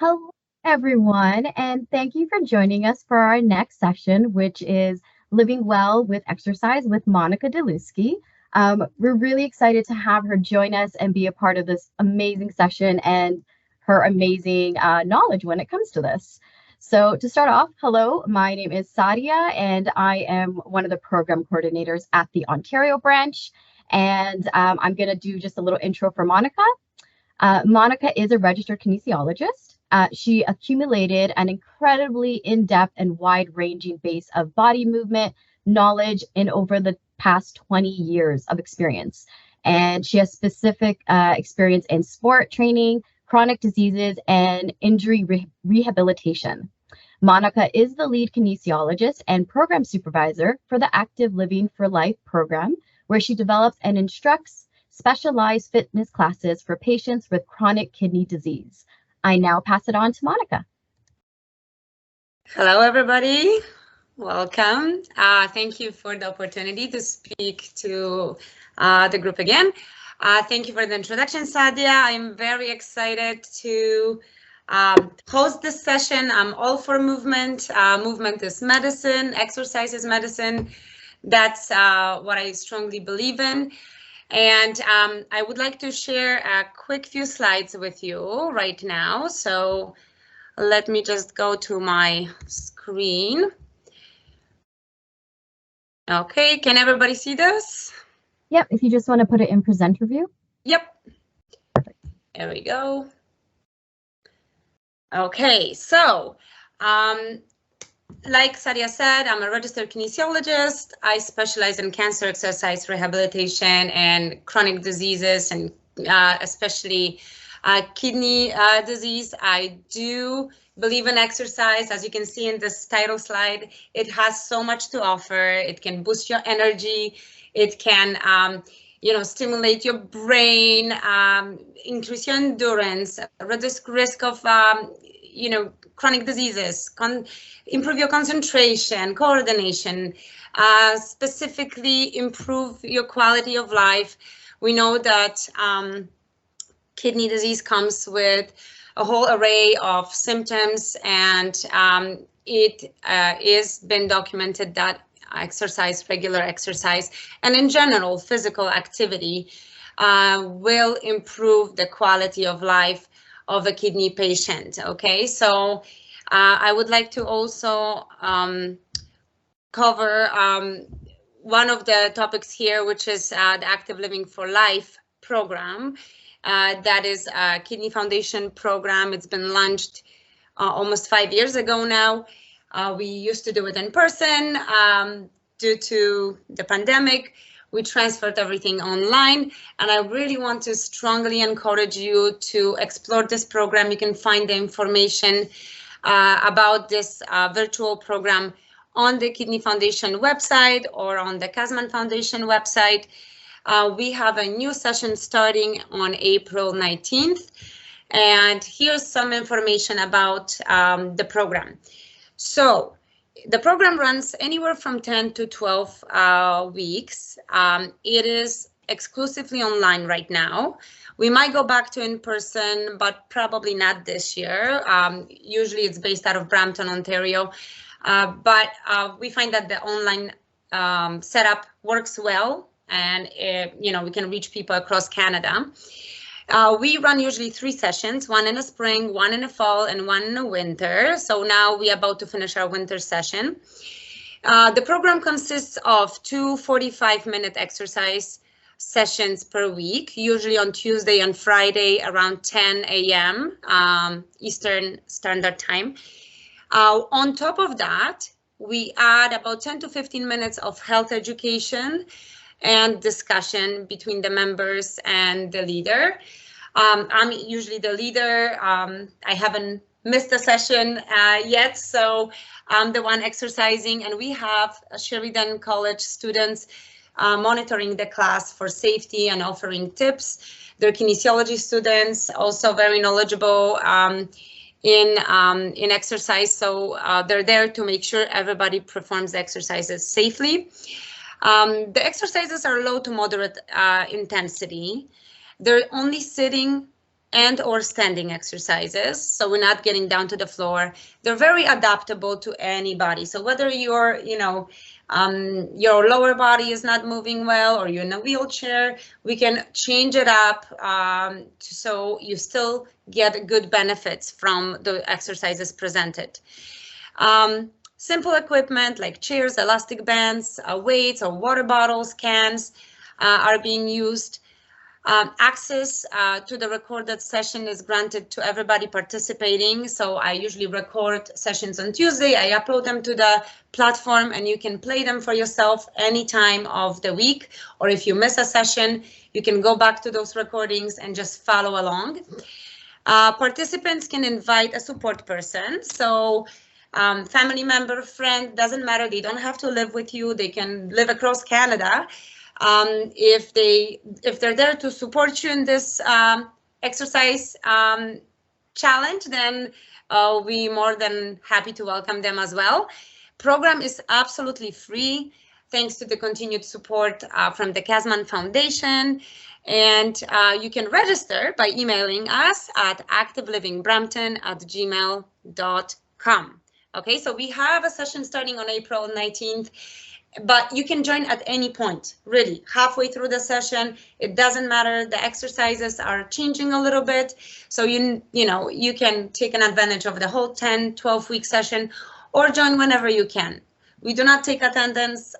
Hello, everyone, and thank you for joining us for our next session, which is Living Well with Exercise with Monica Deluski. We're really excited to have her join us and be a part of this amazing session and her amazing knowledge when it comes to this. So, to start off, hello, my name is Sadia, and I am one of the program coordinators at the Ontario branch. And I'm going to do just a little intro for Monica. Monica is a registered kinesiologist. She accumulated an incredibly in-depth and wide-ranging base of body movement knowledge in over the past 20 years of experience. And she has specific experience in sport training, chronic diseases, and injury rehabilitation. Monica is the lead kinesiologist and program supervisor for the Active Living for Life program, where she develops and instructs specialized fitness classes for patients with chronic kidney disease. I now pass it on to Monica. Hello, everybody. Welcome. Thank you for the opportunity to speak to the group again. Thank you for the introduction, Sadia. I'm very excited to host this session. I'm all for movement. Movement is medicine. Exercise is medicine. That's what I strongly believe in. And I would like to share a quick few slides with you right now. So let me just go to my screen. Okay, can everybody see this? Yep, if you just want to put it in presenter view. Yep. Perfect. There we go. Okay, so like Sadia said, I'm a registered kinesiologist. I specialize in cancer exercise rehabilitation and chronic diseases, and especially kidney disease. I do believe in exercise. As you can see in this title slide, it has so much to offer. It can boost your energy. It can stimulate your brain, increase your endurance, reduce risk of chronic diseases, improve your concentration, coordination, specifically improve your quality of life. We know that kidney disease comes with a whole array of symptoms, and it is been documented that regular exercise, and in general, physical activity will improve the quality of life of a kidney patient. Okay, so I would like to also cover one of the topics here, which is the Active Living for Life program. That is a Kidney Foundation program. It's been launched almost 5 years ago now. We used to do it in person. Due to the pandemic, we transferred everything online, and I really want to strongly encourage you to explore this program. You can find the information about this virtual program on the Kidney Foundation website or on the Kazman Foundation website. We have a new session starting on April 19th, and here's some information about the program. So the program runs anywhere from 10 to 12 weeks. It is exclusively online right now. We might go back to in person, but probably not this year. Usually it's based out of Brampton, Ontario, but we find that the online setup works well, and we can reach people across Canada. We run usually 3 sessions, one in the spring, one in the fall, and one in the winter. So now we're about to finish our winter session. The program consists of 2 45-minute exercise sessions per week, usually on Tuesday and Friday around 10 a.m. Eastern Standard Time. On top of that, we add about 10 to 15 minutes of health education and discussion between the members and the leader. I'm usually the leader. I haven't missed a session yet, so I'm the one exercising, and we have Sheridan College students monitoring the class for safety and offering tips. They're kinesiology students, also very knowledgeable in exercise, so they're there to make sure everybody performs the exercises safely. The exercises are low to moderate intensity. They're only sitting and or standing exercises. So we're not getting down to the floor. They're very adaptable to anybody. So whether you're, your lower body is not moving well or you're in a wheelchair, we can change it up so you still get good benefits from the exercises presented. Simple equipment like chairs, elastic bands, weights or water bottles, cans are being used. Access to the recorded session is granted to everybody participating. So I usually record sessions on Tuesday. I upload them to the platform and you can play them for yourself any time of the week. Or if you miss a session, you can go back to those recordings and just follow along. Participants can invite a support person. So family member, friend, doesn't matter. They don't have to live with you. They can live across Canada. If they're there to support you in this exercise challenge, then we're more than happy to welcome them as well. Program is absolutely free, thanks to the continued support from the Kazman Foundation. And you can register by emailing us at activelivingbrampton@gmail.com. Okay, so we have a session starting on April 19th. But you can join at any point, really, halfway through the session. It doesn't matter. The exercises are changing a little bit. So, you can take an advantage of the whole 10, 12-week session or join whenever you can. We do not take attendance,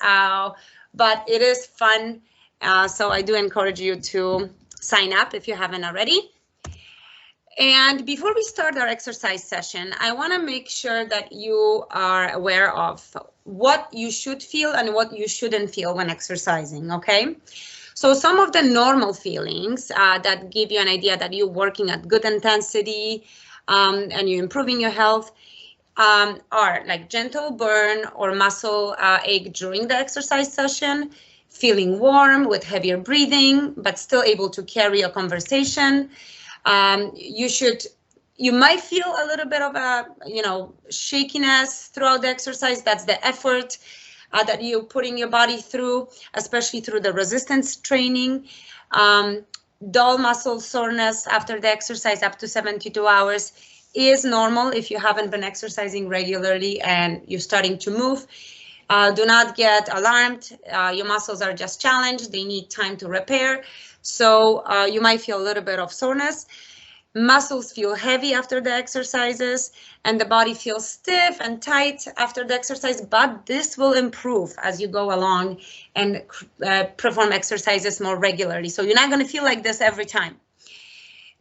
but it is fun. So I do encourage you to sign up if you haven't already. And before we start our exercise session, I want to make sure that you are aware of what you should feel and what you shouldn't feel when exercising, okay? So some of the normal feelings that give you an idea that you're working at good intensity and you're improving your health are like gentle burn or muscle ache during the exercise session, feeling warm with heavier breathing, but still able to carry a conversation. You might feel a little bit of a, shakiness throughout the exercise. That's the effort that you're putting your body through, especially through the resistance training. Dull muscle soreness after the exercise up to 72 hours is normal if you haven't been exercising regularly and you're starting to move. Do not get alarmed. Your muscles are just challenged. They need time to repair. So you might feel a little bit of soreness. Muscles feel heavy after the exercises and the body feels stiff and tight after the exercise, but this will improve as you go along and perform exercises more regularly. So you're not going to feel like this every time.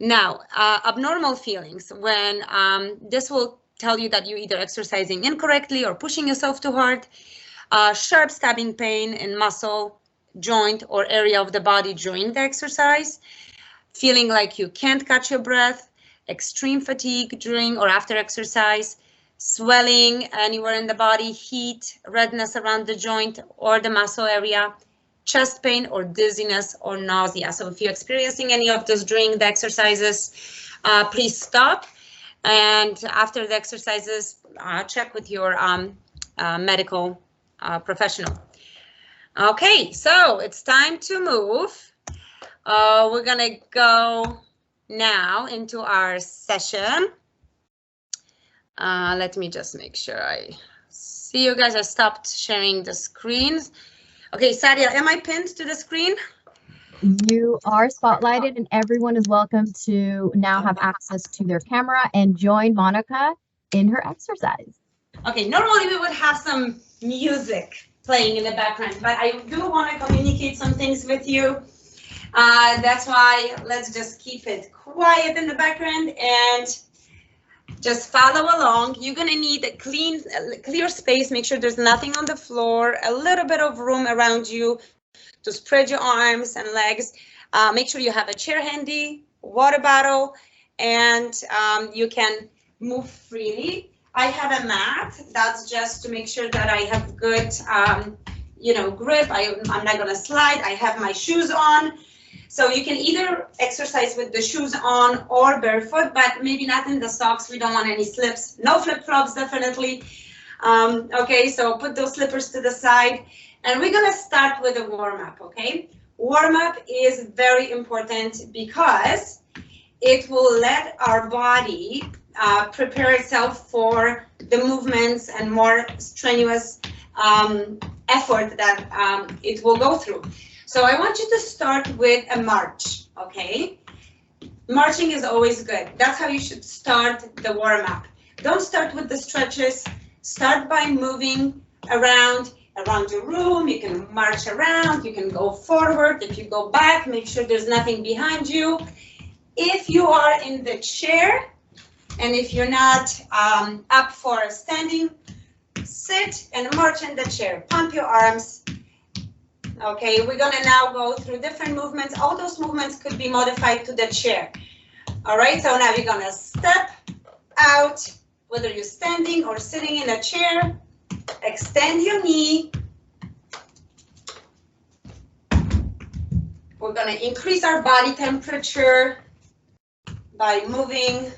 Now, abnormal feelings, when this will tell you that you're either exercising incorrectly or pushing yourself too hard, sharp stabbing pain in muscle, joint, or area of the body during the exercise, feeling like you can't catch your breath, extreme fatigue during or after exercise, swelling anywhere in the body, heat, redness around the joint or the muscle area, chest pain or dizziness or nausea. So if you're experiencing any of this during the exercises, please stop. And after the exercises, check with your medical professional. Okay, so it's time to move. We're gonna go now into our session. Let me just make sure I see you guys. I stopped sharing the screens. Okay, Sadia, am I pinned to the screen? You are spotlighted and everyone is welcome to now have access to their camera and join Monica in her exercise. Okay, normally we would have some music playing in the background, but I do want to communicate some things with you. That's why let's just keep it quiet in the background and just follow along. You're gonna need a clear space. Make sure there's nothing on the floor, a little bit of room around you to spread your arms and legs. Make sure you have a chair handy, water bottle, and you can move freely. I have a mat. That's just to make sure that I have good, grip. I'm not gonna slide. I have my shoes on. So you can either exercise with the shoes on or barefoot, but maybe not in the socks. We don't want any slips. No flip-flops, definitely. Okay, so put those slippers to the side. And we're gonna start with a warm-up, okay? Warm-up is very important because it will let our body prepare itself for the movements and more strenuous effort that it will go through. So I want you to start with a march, okay? Marching is always good. That's how you should start the warm-up. Don't start with the stretches. Start by moving around your room. You can march around, you can go forward. If you go back, make sure there's nothing behind you. If you are in the chair, and if you're not up for standing, sit and march in the chair. Pump your arms. Okay, we're gonna now go through different movements. All those movements could be modified to the chair. All right, so now you're gonna step out, whether you're standing or sitting in a chair. Extend your knee. We're gonna increase our body temperature by moving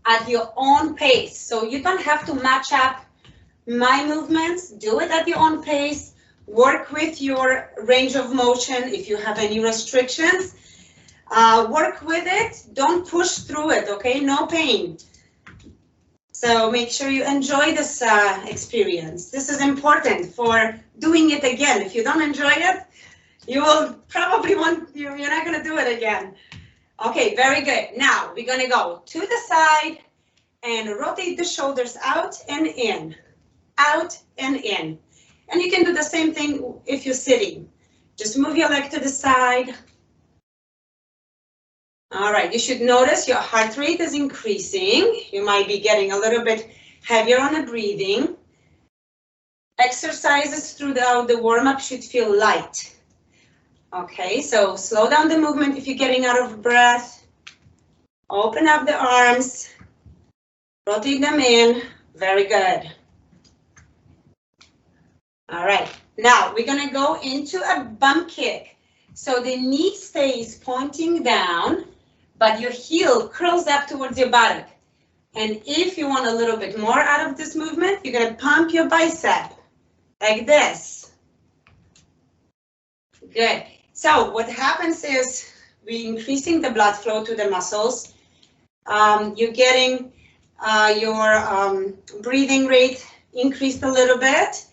at your own pace. So you don't have to match up my movements. Do it at your own pace. Work with your range of motion if you have any restrictions. Work with it. Don't push through it, okay? No pain. So make sure you enjoy this experience. This is important for doing it again. If you don't enjoy it, you will probably you're not gonna do it again. Okay, very good. Now we're gonna go to the side and rotate the shoulders out and in, out and in. And you can do the same thing if you're sitting. Just move your leg to the side. All right, you should notice your heart rate is increasing. You might be getting a little bit heavier on the breathing. Exercises throughout the warm-up should feel light. Okay, so slow down the movement if you're getting out of breath. Open up the arms. Rotate them in. Very good. All right, now we're gonna go into a bump kick. So the knee stays pointing down, but your heel curls up towards your buttock. And if you want a little bit more out of this movement, you're gonna pump your bicep like this. Good. So what happens is we're increasing the blood flow to the muscles. You're getting your breathing rate increased a little bit.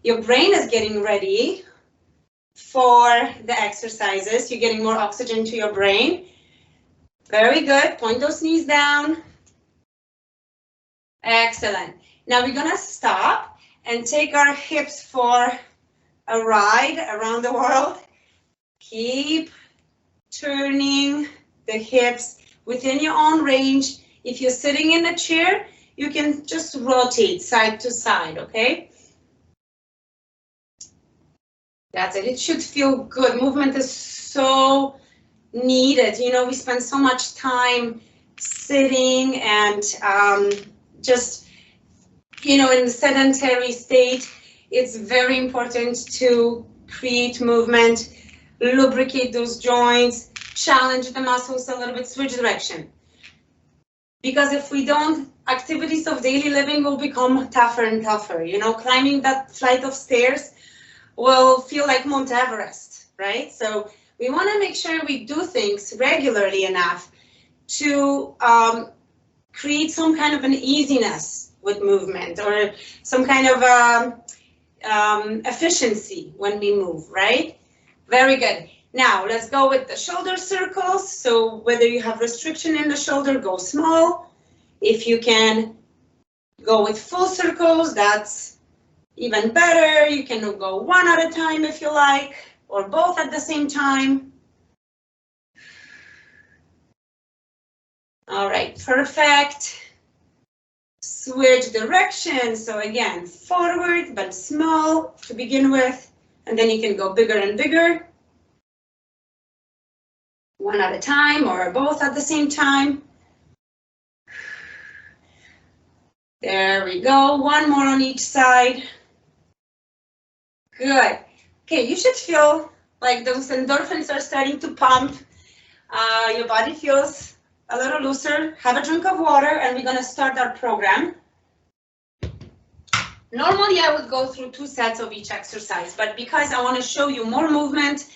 Your brain is getting ready for the exercises. You're getting more oxygen to your brain. Very good. Point those knees down. Excellent. Now we're gonna stop and take our hips for a ride around the world. Keep turning the hips within your own range. If you're sitting in a chair, you can just rotate side to side, okay? That's it. It should feel good. Movement is so needed. You know, we spend so much time sitting and just, you know, in the sedentary state. It's very important to create movement, lubricate those joints, challenge the muscles a little bit, switch direction. Because if we don't, activities of daily living will become tougher and tougher. You know, climbing that flight of stairs will feel like Mount Everest, right? So we want to make sure we do things regularly enough to create some kind of an easiness with movement or some kind of efficiency when we move, right? Very good. Now let's go with the shoulder circles. So whether you have restriction in the shoulder, go small. If you can go with full circles, that's even better. You can go one at a time if you like, or both at the same time. All right, perfect. Switch direction. So again, forward, but small to begin with, and then you can go bigger and bigger. One at a time or both at the same time. There we go. One more on each side. Good. Okay, you should feel like those endorphins are starting to pump. Your body feels a little looser. Have a drink of water and we're going to start our program. Normally I would go through 2 sets of each exercise, but because I want to show you more movement,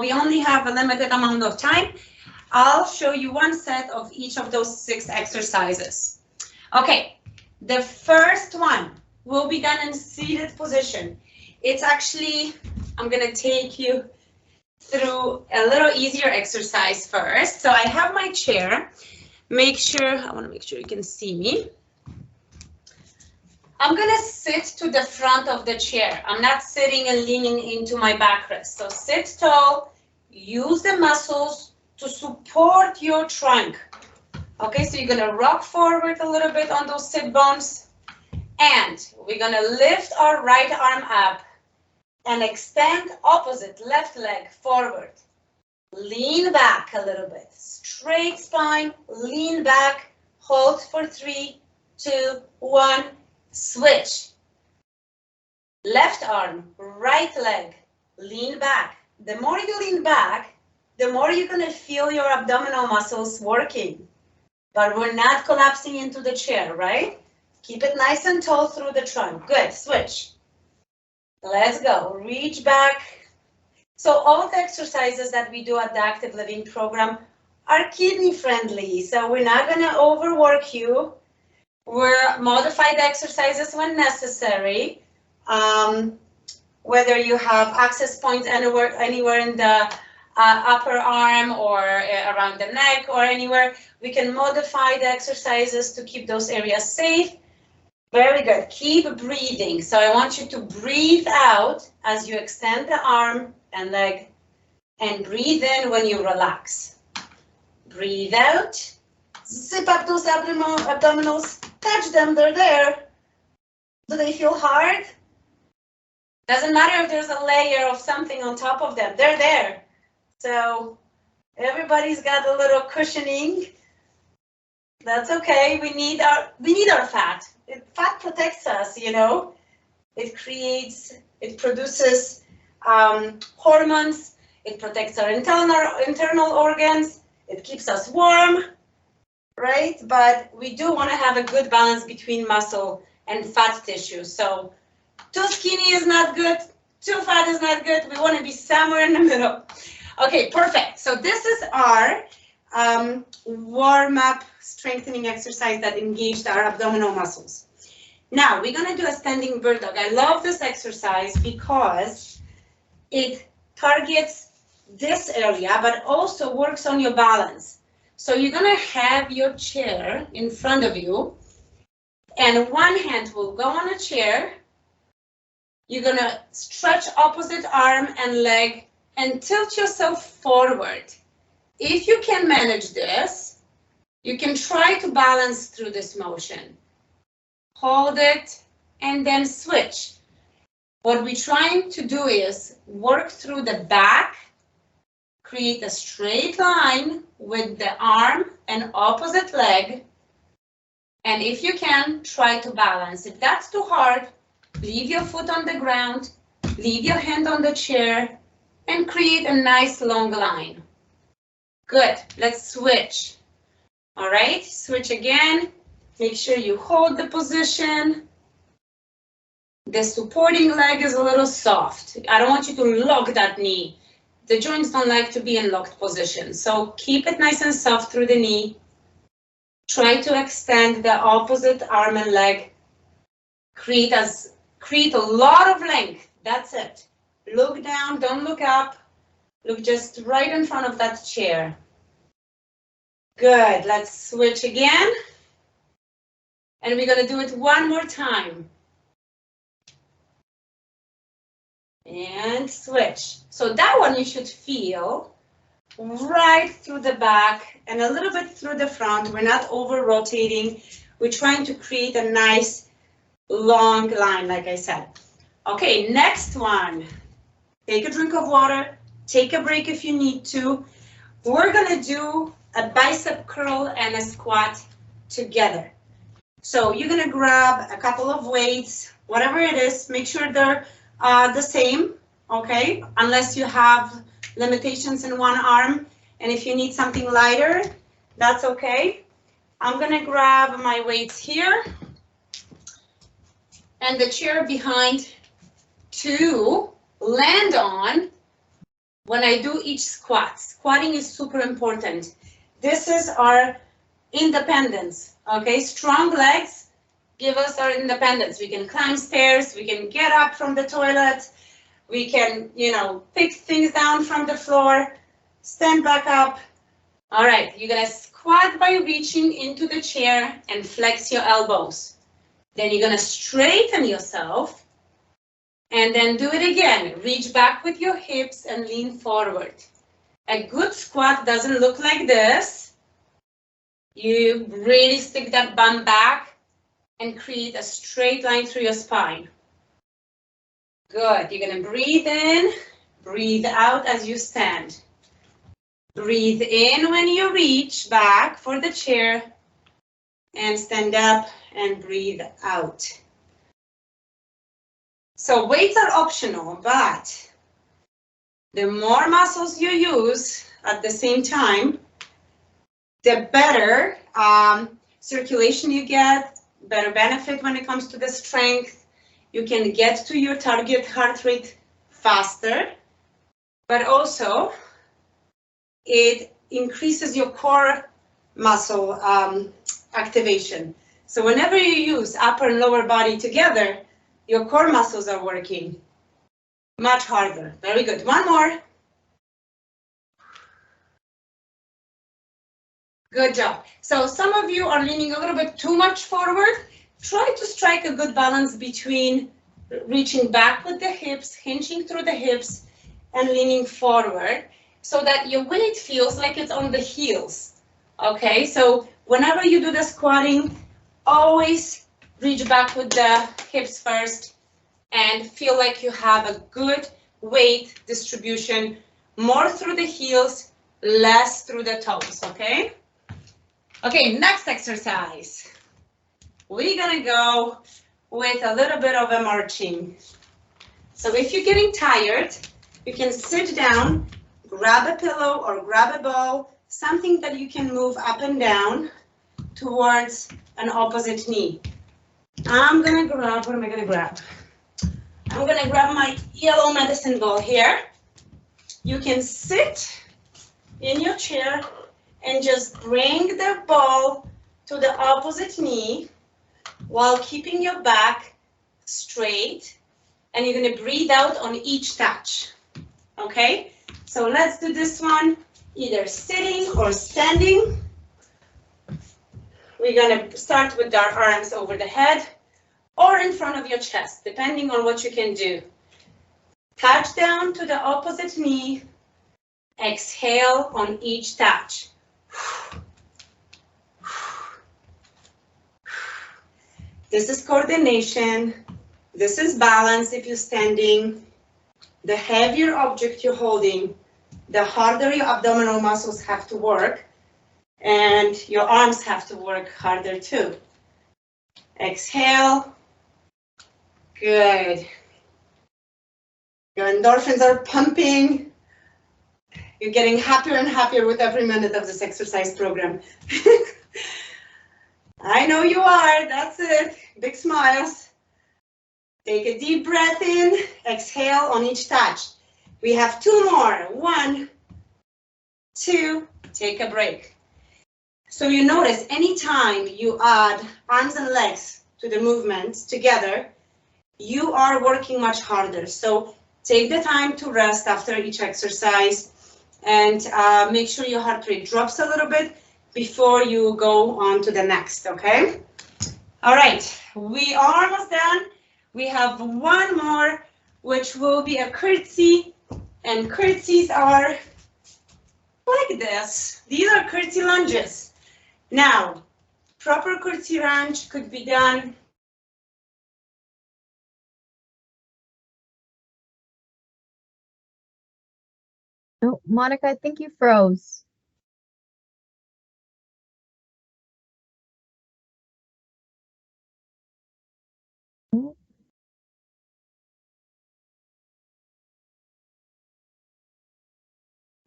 we only have a limited amount of time. I'll show you one set of each of those 6 exercises. Okay, the first one will be done in seated position. It's actually, I'm going to take you through a little easier exercise first. So I have my chair. I want to make sure you can see me. I'm going to sit to the front of the chair. I'm not sitting and leaning into my backrest. So sit tall, use the muscles to support your trunk. Okay, so you're going to rock forward a little bit on those sit bones. And we're going to lift our right arm up and extend opposite left leg forward. Lean back a little bit. Straight spine, lean back, hold for 3, 2, 1, switch. Left arm, right leg, lean back. The more you lean back, the more you're going to feel your abdominal muscles working. But we're not collapsing into the chair, right? Keep it nice and tall through the trunk. Good, switch. Let's go, reach back. So all the exercises that we do at the Active Living program are kidney friendly. So we're not gonna overwork you. We'll modify the exercises when necessary. Whether you have access points anywhere in the upper arm or around the neck or anywhere, we can modify the exercises to keep those areas safe. Very good. Keep breathing. So I want you to breathe out as you extend the arm and leg, and breathe in when you relax. Breathe out. Zip up those abdominals. Touch them. They're there. Do they feel hard? Doesn't matter if there's a layer of something on top of them. They're there. So everybody's got a little cushioning. That's okay. We need our fat. Fat protects us, you know. It produces hormones. It protects our internal organs. It keeps us warm, right? But we do want to have a good balance between muscle and fat tissue. So too skinny is not good. Too fat is not good. We want to be somewhere in the middle. Okay, perfect. So this is our warm-up strengthening exercise that engaged our abdominal muscles. Now we're going to do a standing Burdock. I love this exercise because it targets this area, but also works on your balance. So you're going to have your chair in front of you, and one hand will go on a chair. You're going to stretch opposite arm and leg and tilt yourself forward. If you can manage this, you can try to balance through this motion. Hold it and then switch. What we're trying to do is work through the back, create a straight line with the arm and opposite leg. And if you can, try to balance. If that's too hard, leave your foot on the ground, leave your hand on the chair, and create a nice long line. Good, let's switch. All right, switch again. Make sure you hold the position. The supporting leg is a little soft. I don't want you to lock that knee. The joints don't like to be in locked position, so keep it nice and soft through the knee. Try to extend the opposite arm and leg. Create a lot of length. That's it. Look down, don't look up. Look just right in front of that chair. Good, let's switch again. And we're going to do it one more time. And switch. So that one you should feel right through the back and a little bit through the front. We're not over rotating. We're trying to create a nice long line, like I said. Okay, next one. Take a drink of water. Take a break if you need to. We're going to do a bicep curl and a squat together. So you're going to grab a couple of weights, whatever it is, make sure they're the same, okay? Unless you have limitations in one arm. And if you need something lighter, that's okay. I'm going to grab my weights here and the chair behind to land on when I do each squat. Squatting is super important. This is our independence, okay? Strong legs give us our independence. We can climb stairs, we can get up from the toilet, we can, pick things down from the floor, stand back up. All right, you're gonna squat by reaching into the chair and flex your elbows. Then you're gonna straighten yourself and then do it again. Reach back with your hips and lean forward. A good squat doesn't look like this. You really stick that bum back and create a straight line through your spine. Good. You're going to breathe in, breathe out as you stand. Breathe in when you reach back for the chair and stand up and breathe out. So weights are optional, but the more muscles you use at the same time, the better circulation you get, better benefit when it comes to the strength. You can get to your target heart rate faster, but also it increases your core muscle activation. So whenever you use upper and lower body together, your core muscles are working much harder. Very good. One more. Good job. So some of you are leaning a little bit too much forward. Try to strike a good balance between reaching back with the hips, hinging through the hips, and leaning forward so that your weight feels like it's on the heels. Okay, so whenever you do the squatting, always reach back with the hips first and feel like you have a good weight distribution, more through the heels, less through the toes, okay? Okay, next exercise. We're gonna go with a little bit of a marching. So if you're getting tired, you can sit down, grab a pillow or grab a ball, something that you can move up and down towards an opposite knee. I'm gonna grab, what am I gonna grab? I'm gonna grab my yellow medicine ball here. You can sit in your chair and just bring the ball to the opposite knee while keeping your back straight, and you're gonna breathe out on each touch, okay? So let's do this one, either sitting or standing. We're gonna start with our arms over the head or in front of your chest, depending on what you can do. Touch down to the opposite knee, exhale on each touch. This is coordination. This is balance if you're standing. The heavier object you're holding, the harder your abdominal muscles have to work, and your arms have to work harder too. Exhale. Good. Your endorphins are pumping. You're getting happier and happier with every minute of this exercise program. I know you are, that's it. Big smiles. Take a deep breath in, exhale on each touch. We have two more. 1, 2, take a break. So you notice anytime you add arms and legs to the movement together, you are working much harder. So take the time to rest after each exercise and make sure your heart rate drops a little bit before you go on to the next, okay? All right, we are almost done. We have one more, which will be a curtsy, and curtsies are like this. These are curtsy lunges. Now, proper curtsy lunge could be done Oh, Monica, I think you froze.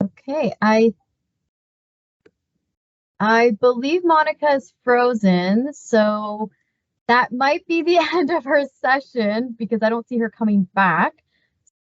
Okay, I believe Monica's frozen, so that might be the end of her session because I don't see her coming back.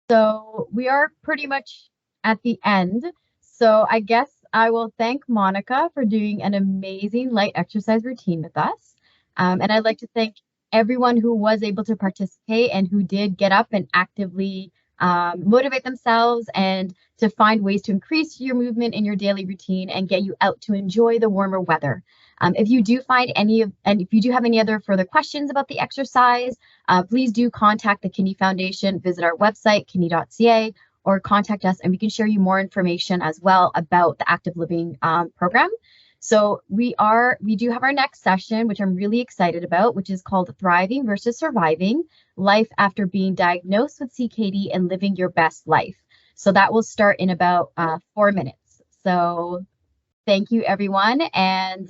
So we are pretty much at the end. So I guess I will thank Monica for doing an amazing light exercise routine with us. And I'd like to thank everyone who was able to participate and who did get up and actively motivate themselves and to find ways to increase your movement in your daily routine and get you out to enjoy the warmer weather. If you do find any of, and if you do have any other further questions about the exercise, please do contact the Kidney Foundation, visit our website, kidney.ca, or contact us and we can share you more information as well about the active living program. So we do have our next session, which I'm really excited about, which is called Thriving versus Surviving: Life After Being Diagnosed with CKD and Living Your Best Life. So that will start in about 4 minutes. So thank you, everyone. And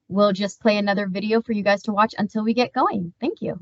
we'll just play another video for you guys to watch until we get going. Thank you.